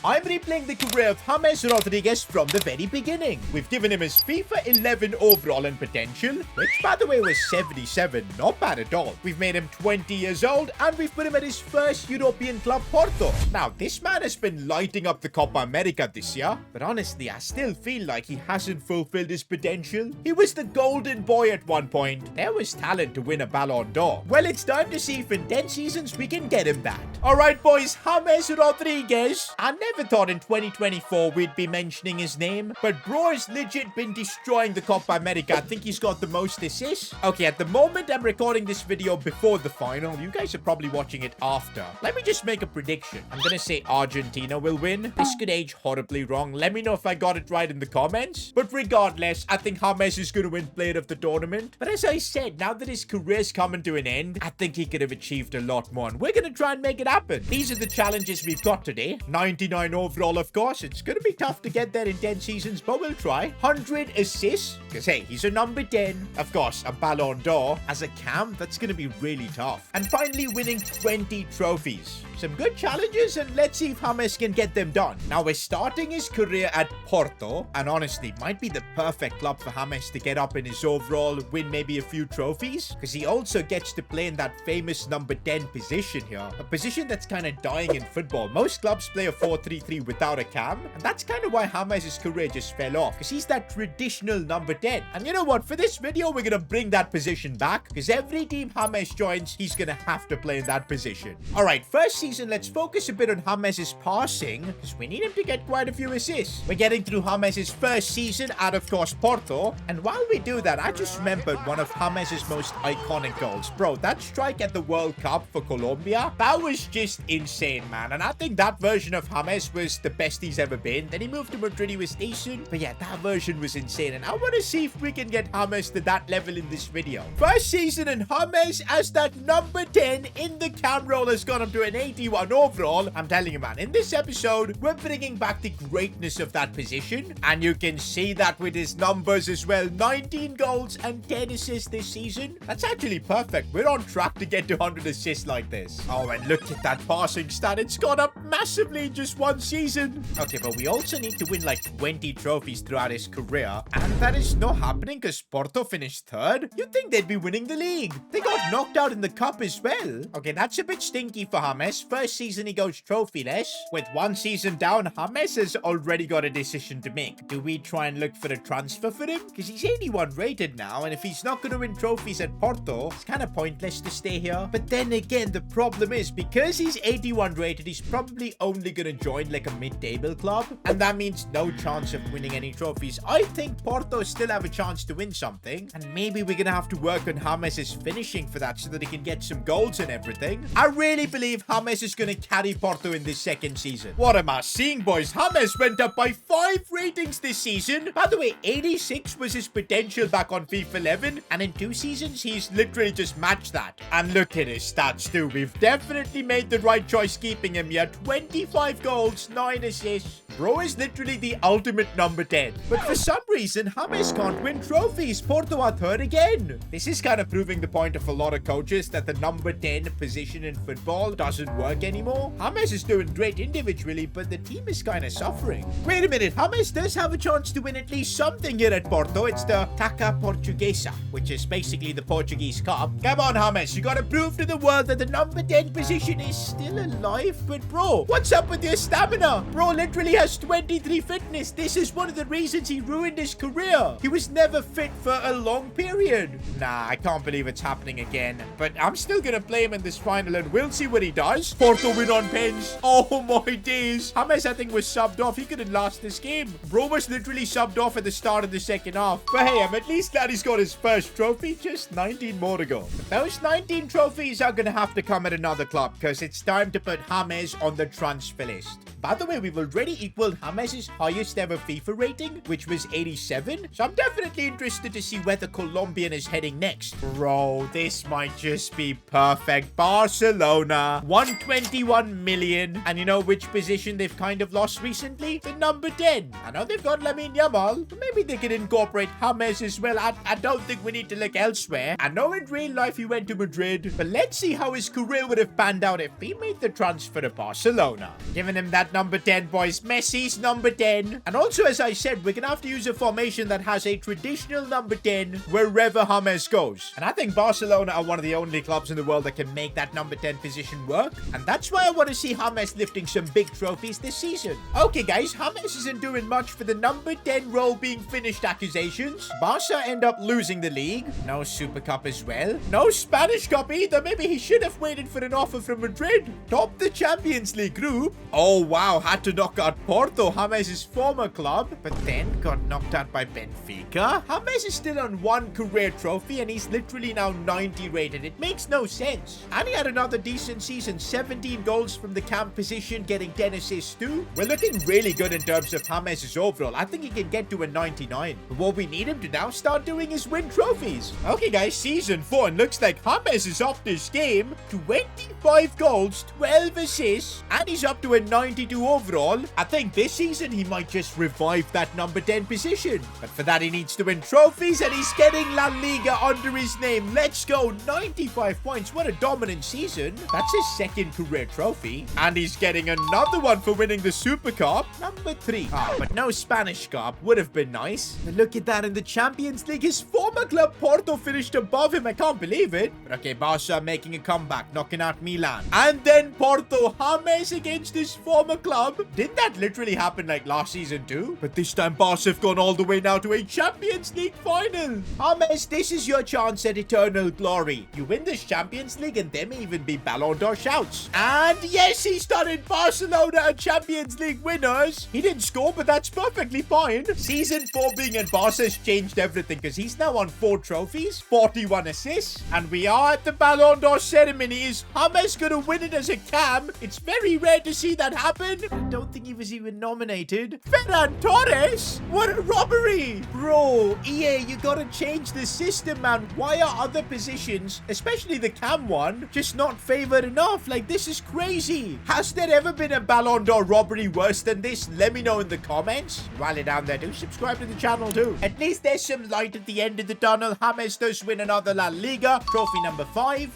I'm replaying the career of James Rodriguez from the very beginning. We've given him his FIFA 11 overall and potential, which by the way was 77, not bad at all. We've made him 20 years old, and we've put him at his first European club, Porto. Now, this man has been lighting up the Copa America this year, but honestly, I still feel like he hasn't fulfilled his potential. He was the golden boy at one point. There was talent to win a Ballon d'Or. Well, it's time to see if in 10 seasons we can get him that. Alright boys, James Rodriguez. I never thought in 2024 we'd be mentioning his name, but bro has legit been destroying the Copa America. I think he's got the most assists. Okay, at the moment I'm recording this video before the final. You guys are probably watching it after. Let me just make a prediction. I'm gonna say Argentina will win. This could age horribly wrong. Let me know if I got it right in the comments. But regardless, I think James is gonna win player of the tournament. But as I said, now that his career's coming to an end, I think he could have achieved a lot more, and we're gonna try and make it happen. These are the challenges we've got today. 99 overall, of course. It's gonna be tough to get there in 10 seasons, but we'll try. 100 assists, because hey, he's a number 10. Of course, a Ballon d'Or. As a cam, that's gonna be really tough. And finally, winning 20 trophies. Some good challenges, and let's see if James can get them done. Now, we're starting his career at Porto, and honestly, might be the perfect club for James to get up in his overall, win maybe a few trophies, because he also gets to play in that famous number 10 position here. A position that's kind of dying in football. Most clubs play a 4-3-3 without a cam, and that's kind of why James' career just fell off, because he's that traditional number 10. And you know what? For this video, we're gonna bring that position back, because every team James joins, he's gonna have to play in that position. Alright, first season, let's focus a bit on James' passing, because we need him to get quite a few assists. We're getting through James' first season at, of course, Porto, and while we do that, I just remembered one of James' most iconic goals. Bro, that strike at the World Cup for Colombia, that was just insane, man, and I think that version of James was the best he's ever been. Then he moved to Madrid, he was decent, but yeah, that version was insane, and I want to see if we can get James to that level in this video. First season, and James as that number 10 in the cam role has gone up to an 81 overall. I'm telling you, man, in this episode, we're bringing back the greatness of that position, and you can see that with his numbers as well. 19 goals and 10 assists this season. That's actually perfect. We're on track to get to 100 assists like this. Oh, and look at that passing stat. It's gone up massively in just one season. Okay, but we also need to win like 20 trophies throughout his career, and that is not happening because Porto finished third. You'd think they'd be winning the league. They got knocked out in the cup as well. Okay, that's a bit stinky for James. First season he goes trophyless. With one season down, James has already got a decision to make. Do we try and look for a transfer for him? Because he's 81 rated now, and if he's not going to win trophies at Porto, it's kind of pointless to stay here. But then again, the problem is, because he's 81 rated, he's probably only going to join like a mid-table club, and that means no chance of winning any trophies. I think Porto still have a chance to win something, and maybe we're going to have to work on James' finishing for that so that he can get some goals and everything. I really believe James is going to carry Porto in this second season. What am I seeing, boys? James went up by 5 ratings this season. By the way, 86 was his potential back on FIFA 11, and in 2 seasons, he's literally just matched that. And look at his stats too. We've definitely made the right choice keeping him here. 25 goals, 9 assists. Bro is literally the ultimate number 10. But for some reason, James can't win trophies. Porto are third again. This is kind of proving the point of a lot of coaches that the number 10 position in football doesn't work anymore. James is doing great individually, but the team is kind of suffering. Wait a minute, James does have a chance to win at least something here at Porto. It's the Taça Portuguesa, which is basically the Portuguese Cup. Come on, James, you gotta prove to the world that the number 10 position is still alive. But bro, what's up with your stamina? Bro literally has 23 fitness. This is one of the reasons he ruined his career. He was never fit for a long period. Nah, I can't believe it's happening again. But I'm still gonna play him in this final, and we'll see what he does. Porto win on pens. Oh my days. James, I think, was subbed off. He couldn't last this game. Bro was literally subbed off at the start of the second half. But hey, I'm at least glad he's got his first trophy. Just 19 more to go. But those 19 trophies are gonna have to come at another club, because it's time to put James on the transfer list. By the way, we've already equaled James' highest ever FIFA rating, which was 87. So I'm definitely interested to see where the Colombian is heading next. Bro, this might just be perfect. Barcelona, 121 million. And you know which position they've kind of lost recently? The number 10. I know they've got Lamine Yamal, but maybe they could incorporate James as well. I don't think we need to look elsewhere. I know in real life he went to Madrid, but let's see how his career would have panned out if he made the transfer to Barcelona. Giving him that number 10, boys. Messi's number 10. And also, as I said, we're going to have to use a formation that has a traditional number 10 wherever James goes. And I think Barcelona are one of the only clubs in the world that can make that number 10 position work. And that's why I want to see James lifting some big trophies this season. Okay, guys, James isn't doing much for the number 10 role being finished accusations. Barca end up losing the league. No Super Cup as well. No Spanish Cup either. Maybe he should have waited for an offer from Madrid. Top the Champions League group. Oh, wow. Had to knock out Porto, James' former club, but then got knocked out by Benfica. James is still on one career trophy and he's literally now 90 rated. It makes no sense. And he had another decent season. 17 goals from the camp position, getting 10 assists too. We're looking really good in terms of James' overall. I think he can get to a 99. But what we need him to now start doing is win trophies. Okay, guys, season 4, and looks like James is off this game. 25 goals, 12 assists, and he's up to a 92 overall. I think this season he might just revive that number 10 position. But for that, he needs to win trophies, and he's getting La Liga under his name. Let's go. 95 points. What a dominant season. That's his second career trophy. And he's getting another one for winning the Super Cup. Number 3. But no Spanish Cup. Would have been nice. But look at that in the Champions League. His former club Porto finished above him. I can't believe it. But okay, Barca making a comeback, knocking out Milan. And then Porto, James against his former club. Didn't that literally happen like last season too? But this time Barca have gone all the way now to a Champions League final. James, this is your chance at eternal glory. You win this Champions League and there may even be Ballon d'Or shouts. And yes, he started Barcelona and Champions League winners. He didn't score, but that's perfectly fine. Season 4 being at Barca has changed everything because he's now on 4 trophies, 41 assists, and we are at the Ballon d'Or ceremony. Is James gonna win it as a cam? It's very rare to see that happen. I don't think he was even nominated. Ferran Torres? What a robbery! Bro, EA, you gotta change the system, man. Why are other positions, especially the cam one, just not favored enough? Like, this is crazy. Has there ever been a Ballon d'Or robbery worse than this? Let me know in the comments. While you're down there, do subscribe to the channel too. At least there's some light at the end of the tunnel. James does win another La Liga. Trophy number 5.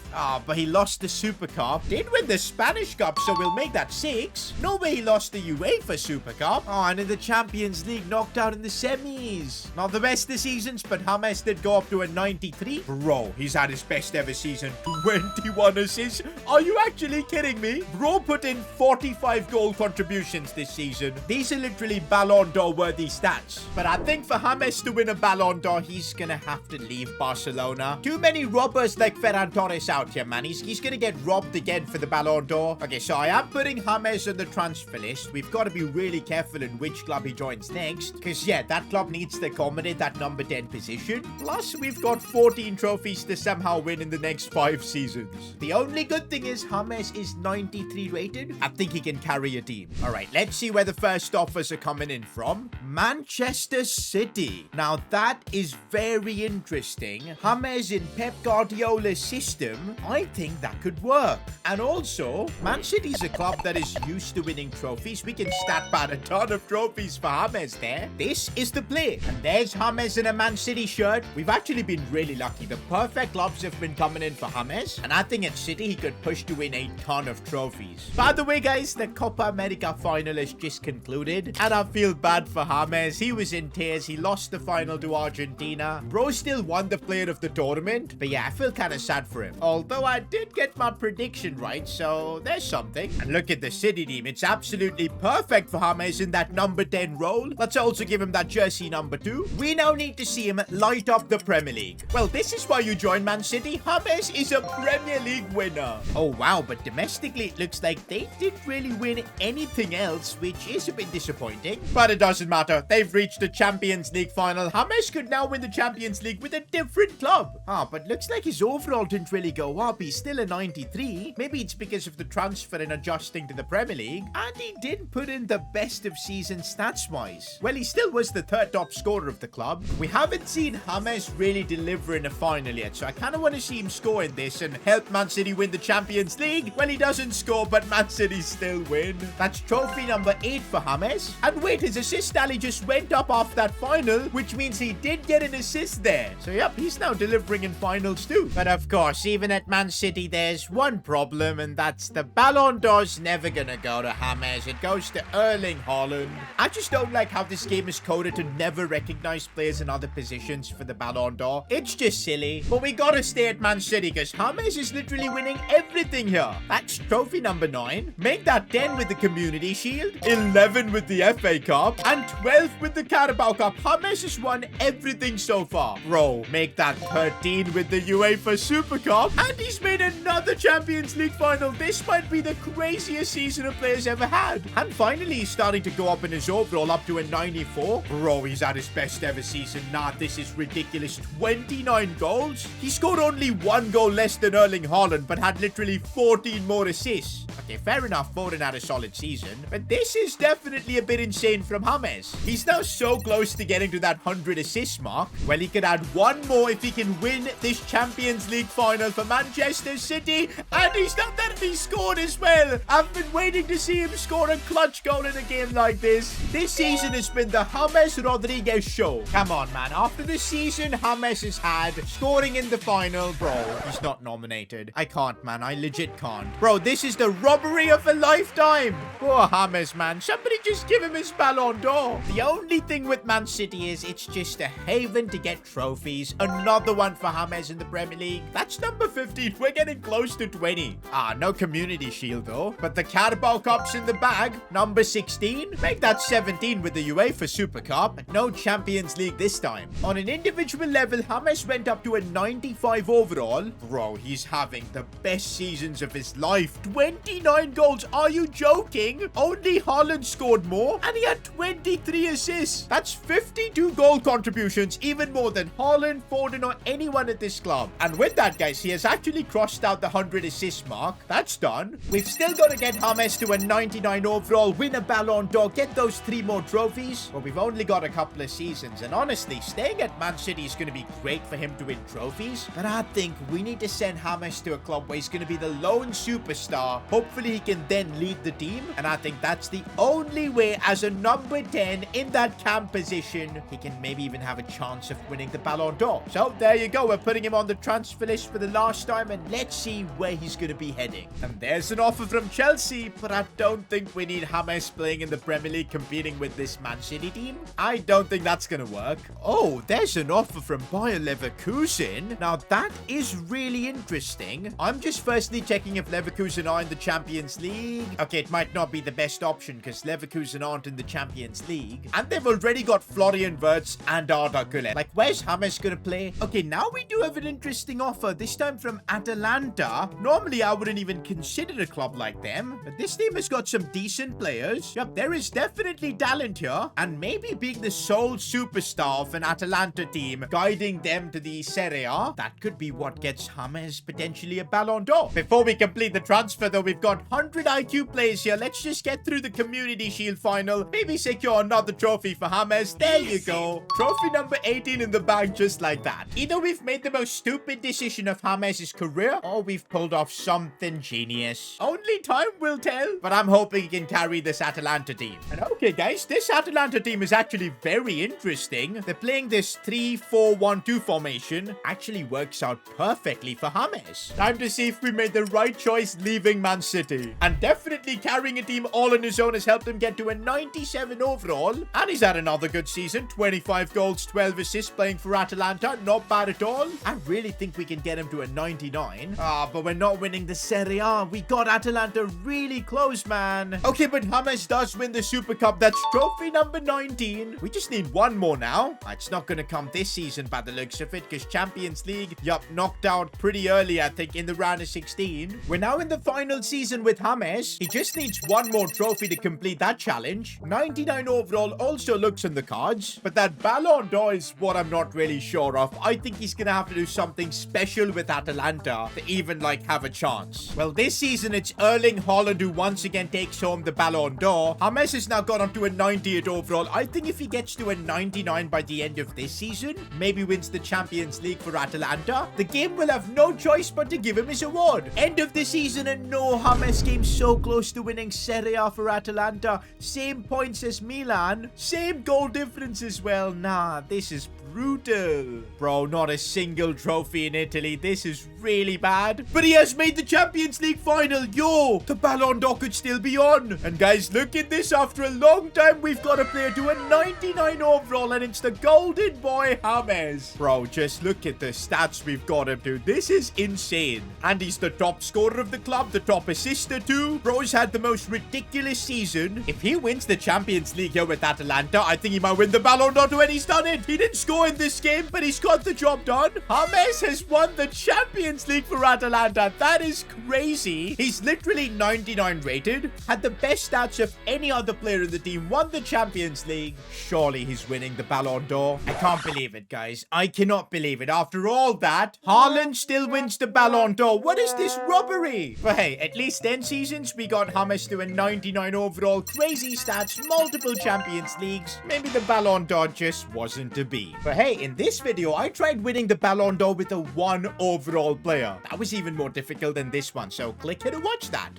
But he lost the Super Cup. Did win the Spanish Cup, so we'll make that 6. No way he lost the UEFA Super Cup. And in the Champions League, knocked out in the semis. Not the best this seasons, but James did go up to a 93. Bro, he's had his best ever season. 21 assists. Are you actually kidding me? Bro put in 45 goal contributions this season. These are literally Ballon d'Or worthy stats. But I think for James to win a Ballon d'Or, he's gonna have to leave Barcelona. Too many robbers like Ferran Torres out here, man. He's gonna get robbed again for the Ballon d'Or. Okay, so I am putting James on the transfer list. We've got to be really careful in which club he joins next. Because, yeah, that club needs to accommodate that number 10 position. Plus, we've got 14 trophies to somehow win in the next 5 seasons. The only good thing is James is 93 rated. I think he can carry a team. All right, let's see where the first offers are coming in from. Manchester City. Now, that is very interesting. James in Pep Guardiola's system, I think that could work. And also, Man City's a club that is used to winning trophies. We can stat pad a ton of trophies for James there. This is the play. And there's James in a Man City shirt. We've actually been really lucky. The perfect clubs have been coming in for James. And I think at City, he could push to win a ton of trophies. By the way, guys, the Copa America final has just concluded. And I feel bad for James. He was in tears. He lost the final to Argentina. Bro still won the player of the tournament. But yeah, I feel kind of sad for him. Although I did get my prediction right, so there's something. And look at the City team. It's absolutely perfect for James in that number 10 role. Let's also give him that jersey number 2. We now need to see him light up the Premier League. Well, this is why you join Man City. James is a Premier League winner. Oh, wow. But domestically, it looks like they didn't really win anything else, which is a bit disappointing. But it doesn't matter. They've reached the Champions League final. James could now win the Champions League with a different club. But looks like his overall didn't really go up. He's still a 93. Maybe it's because of the transfer and adjusting to the Premier League. And he did put in the best of season stats-wise? Well, he still was the third top scorer of the club. We haven't seen James really deliver in a final yet, so I kind of want to see him score in this and help Man City win the Champions League. Well, he doesn't score, but Man City still win. That's trophy number 8 for James. And wait, his assist tally just went up after that final, which means he did get an assist there. So yep, he's now delivering in finals too. But of course, even at Man City, there's one problem, and that's the Ballon d'Or's never gonna go to James. It goes to Erling Haaland. I just don't like how this game is coded to never recognize players in other positions for the Ballon d'Or. It's just silly. But we gotta stay at Man City because James is literally winning everything here. That's trophy number 9. Make that 10 with the Community Shield, 11 with the FA Cup, and 12 with the Carabao Cup. James has won everything so far. Bro, make that 13 with the UEFA Super Cup, and he's made another Champions League final. This might be the craziest season a player's ever had. And finally, he's starting to go up in his overall up to a 94. Bro, he's at his best ever season. Nah, this is ridiculous. 29 goals. He scored only 1 goal less than Erling Haaland, but had literally 14 more assists. Okay, fair enough, Foden had a solid season, but this is definitely a bit insane from James. He's now so close to getting to that 100 assist mark. Well, he could add 1 more if he can win this Champions League final for Manchester City, and he's done that and he scored as well. I've been waiting to see him score a clutch goal in a game like this. This season has been the James Rodriguez show. Come on, man. After the season James has had, scoring in the final, bro, he's not nominated. I can't, man. I legit can't. Bro, this is the robbery of a lifetime. Poor James, man. Somebody just give him his Ballon d'Or. The only thing with Man City is it's just a haven to get trophies. Another one for James in the Premier League. That's number 15. We're getting close to 20. No Community Shield though. But the Carabao Cup's in the bag. Number 16. Make that 17 with the UEFA Super Cup. But no Champions League this time. On an individual level, James went up to a 95 overall. Bro, he's having the best seasons of his life. 29 goals. Are you joking? Only Haaland scored more, and he had 23 assists. That's 52 goal contributions, even more than Haaland, Foden, or anyone at this club. And with that, guys, he has actually crossed out the 100 assist mark. That's done. We've still got to get James to a 99 overall, win a Ballon d'Or, get those 3 more trophies. But we've only got a couple of seasons, and honestly, staying at Man City is going to be great for him to win trophies. But I think we need to send James to a club where he's going to be the lone superstar. Hopefully, he can then lead the team, and I think that's the only way as a number 10 in that cam position, he can maybe even have a chance of winning the Ballon d'Or. So there you go. We're putting him on the transfer list for the last time, and let's see where he's going to be heading. And there's an offer from Chelsea, but I don't think we need James playing in the Premier League competing with this Man City team. I don't think that's going to work. Oh, there's an offer from Bayer Leverkusen. Now that is really interesting. I'm just firstly checking if Leverkusen are in the Champions League. Okay, it might not be the best option because Leverkusen aren't in the Champions League. And they've already got Florian Wirtz and Arda Güler. Like, where's James going to play? Okay, now we do have an interesting offer, this time from Atalanta. Normally, I wouldn't even consider a club like them, but this team has got some decent players. Yep, there is definitely talent here. And maybe being the sole superstar of an Atalanta team, guiding them to the Serie A, that could be what gets James potentially a Ballon d'Or. Before we complete the transfer, though, we've got 100 IQ players here. Let's just get through the Community Shield final. Maybe secure another trophy for James. There you go. Trophy number 18 in the bag, just like that. Either we've made the most stupid decision of James' career, or we've pulled off something genius. Only time will tell, but I'm hoping he can carry this Atalanta team. And okay, guys, this Atalanta team is actually very interesting. They're playing this 3-4-1-2 formation. Actually works out perfectly for James. Time to see if we made the right choice leaving Man City. And definitely carrying a team all on his own has helped him get to a 97 overall. And he's had another good season. 25 goals, 12 assists playing for Atalanta. Not bad at all. I really think we can get him to a 99. But we're not winning the Serie A. We got Atalanta really close, man. Okay, but James does win the Super Cup. That's trophy number 19. We just need 1 more now. It's not going to come this season by the looks of it, because Champions League, yup, knocked out pretty early, I think, in the round of 16. We're now in the final season with James. He just needs 1 more trophy to complete that challenge. 99 overall also looks in the cards, but that Ballon d'Or is what I'm not really sure of. I think he's gonna have to do something special with Atalanta to even, like, have a chance. Well, this season, it's Erling Haaland who once again takes home the Ballon d'Or. James has now got onto a 98 overall. I think if he gets to a 99 by the end of this season, maybe wins the Champions League for Atalanta, the game will have no choice but to give him his award. End of the season and no James game so close to winning Serie A for Atalanta. Same points as Milan. Same goal difference as well. Nah, this is brutal. Bro, not a single trophy in Italy. This is really bad. But he has made the Champions League final. Yo, the Ballon d'Or could still be on. And guys, look at this. After a long time, we've got a player to a 99 overall, and it's the golden boy, James. Bro, just look at the stats we've got him to. This is insane. And he's the top scorer of the club, the top assister too. Bro's had the most ridiculous season. If he wins the Champions League here with Atalanta, I think he might win the Ballon d'Or too, and he's done it. He didn't score in this game, but he's got the job done. James has won the Champions League for Atalanta. That is crazy. He's literally 99 rated, had the best stats of any other player in the team, won the Champions League. Surely he's winning the Ballon d'Or. I can't believe it, guys. I cannot believe it. After all that, Haaland still wins the Ballon d'Or. What is this robbery? But hey, at least 10 seasons, we got James to a 99 overall, crazy stats, multiple Champions Leagues. Maybe the Ballon d'Or just wasn't to be. But hey, in this video, I tried winning the Ballon d'Or with a 1 overall player. That was even more difficult than this one, so click here to watch that.